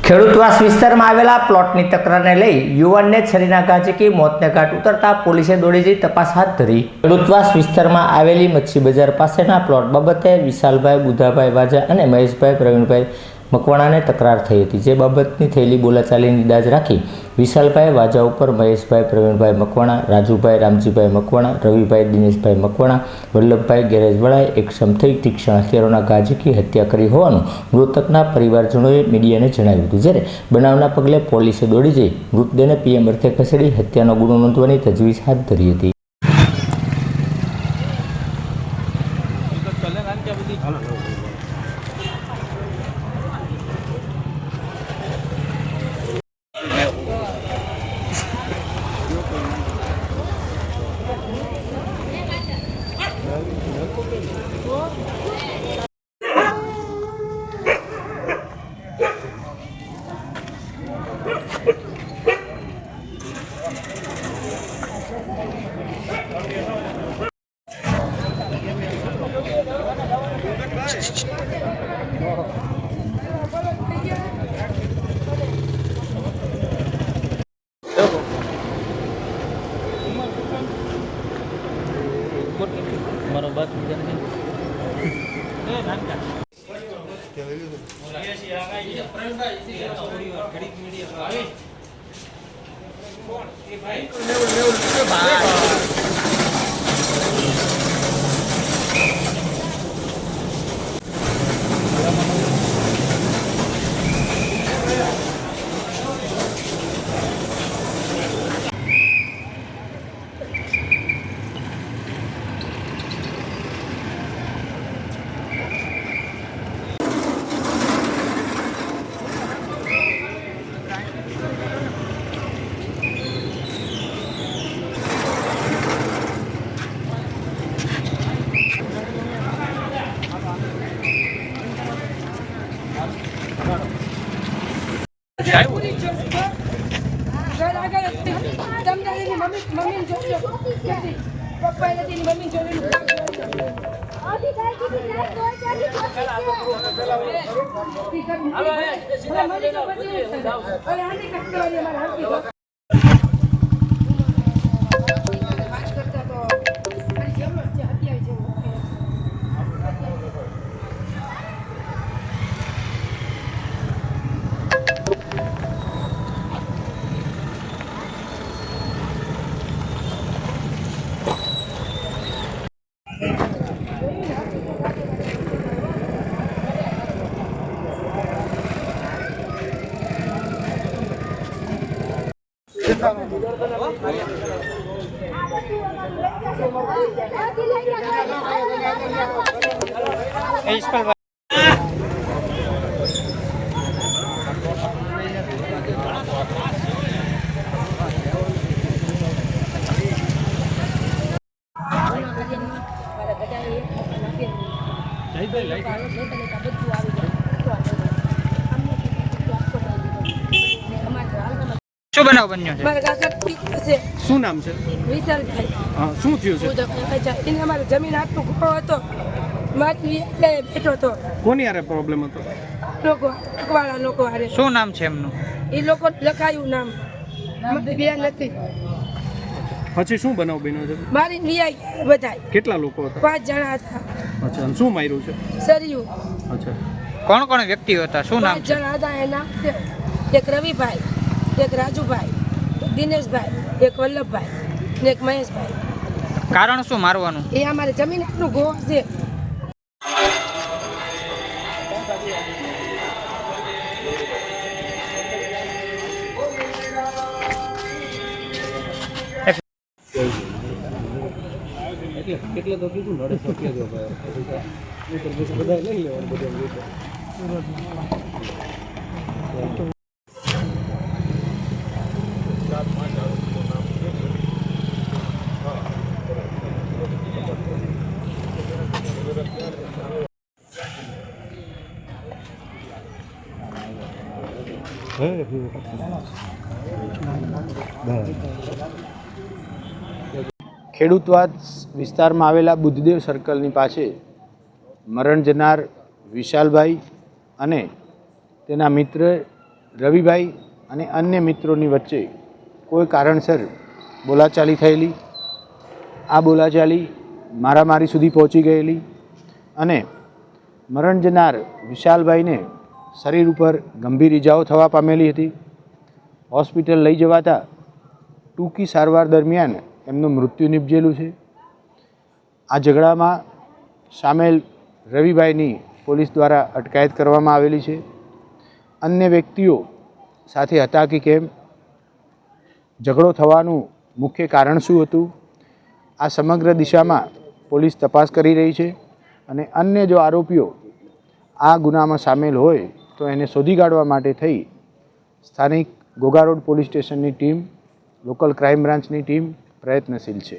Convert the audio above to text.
ખેડૂતવાસ વિસ્તારમાં આવેલા પ્લોટની તકરારને લઈ યુવાનને છરીના ઘા ઝીકી મોતને ઘાટ ઉતરતા પોલીસે દોડી જઈ તપાસ હાથ ધરી। ખેડૂતવાસ વિસ્તારમાં આવેલી મચ્છી બજાર પાસેના પ્લોટ બાબતે વિશાલભાઈ બુધાભાઈ વાજા અને મહેશભાઈ પ્રવીણભાઈ મકવાણાને તકરાર થઈ હતી, જે બાબતની થયેલી બોલાચાલીની દાજ રાખી વિશાલભાઈ વાજા ઉપર મહેશભાઈ પ્રવીણભાઈ મકવાણા, રાજુભાઈ રામજીભાઈ મકવાણા, રવિભાઈ દિનેશભાઈ મકવાણા, વલ્લભભાઈ ગેરેજવાળાએ એકસમ થઈ તીક્ષ્ણ હથિયારોના ઘા ઝીકી હત્યા કરી હોવાનું મૃતકના પરિવારજનોએ મીડિયાને જણાવ્યું હતું। જ્યારે બનાવના પગલે પોલીસે દોડી જઈ મૃતદેહને પીએમ અર્થે ખસેડી હત્યાનો ગુનો નોંધવાની તજવીજ હાથ ધરી હતી। મારો બાત શું બનાવ બન્યો છે? મારા કાકા પીતા છે। શું નામ છે? વિશાલભાઈ। હા, શું થયું છે? એને અમારે જમીન હાથનો ઘોડો હતો, માછલી એટલે બેઠો હતો। કોની યારે પ્રોબ્લેમ હતો? લોકો અકવાળા લોકો હારે। શું નામ છે એમનું? એ લોકો લખાયું નામ બે નથી। પછી શું બનાવ બન્યો છે? મારી વિયા બધાય કેટલા લોકો હતા? 5 જણા હતા। અચ્છા, અને શું માર્યું છે? સરયું। અચ્છા, કોણ કોણ વ્યક્તિઓ હતા? શું નામ 5 છે? જણા હતા। એ નામ છે એક રવિભાઈ, એક રાજુભાઈ, એક દિનેશભાઈ, એક વલ્લભભાઈ ને એક મહેશભાઈ। કારણ શું મારવાનું? એ અમારે જમીન હાથનું ઘોડો છે। એટલે તો કીધું નડે શક્ય જો બધા લઈ લેવાનું બધા ખેડૂતવાસ વિસ્તારમાં આવેલા બુદ્ધદેવ સર્કલની પાસે મરણ જનાર વિશાલભાઈ અને તેના મિત્ર રવિભાઈ અને અન્ય મિત્રોની વચ્ચે કોઈ કારણસર બોલાચાલી થયેલી. આ બોલાચાલી મારામારી સુધી પહોંચી ગયેલી અને મરણ જનાર વિશાલભાઈને શરીર ઉપર ગંભીર ઇજાઓ થવા પામેલી હતી. હોસ્પિટલ લઈ જવાતા ટૂંકી સારવાર દરમિયાન એમનું મૃત્યુ નિપજેલું છે. આ ઝઘડામાં સામેલ રવિભાઈની પોલીસ દ્વારા અટકાયત કરવામાં આવેલી છે. અન્ય વ્યક્તિઓ સાથે હતા કે કેમ, ઝઘડો થવાનું મુખ્ય કારણ શું હતું, આ સમગ્ર દિશામાં પોલીસ તપાસ કરી રહી છે અને અન્ય જો આરોપીઓ આ ગુનામાં સામેલ હોય તો એને શોધી કાઢવા માટે થઈ સ્થાનિક ઘોઘા રોડ પોલીસ સ્ટેશનની ટીમ, લોકલ ક્રાઇમ બ્રાન્ચની ટીમ પ્રયત્નશીલ છે.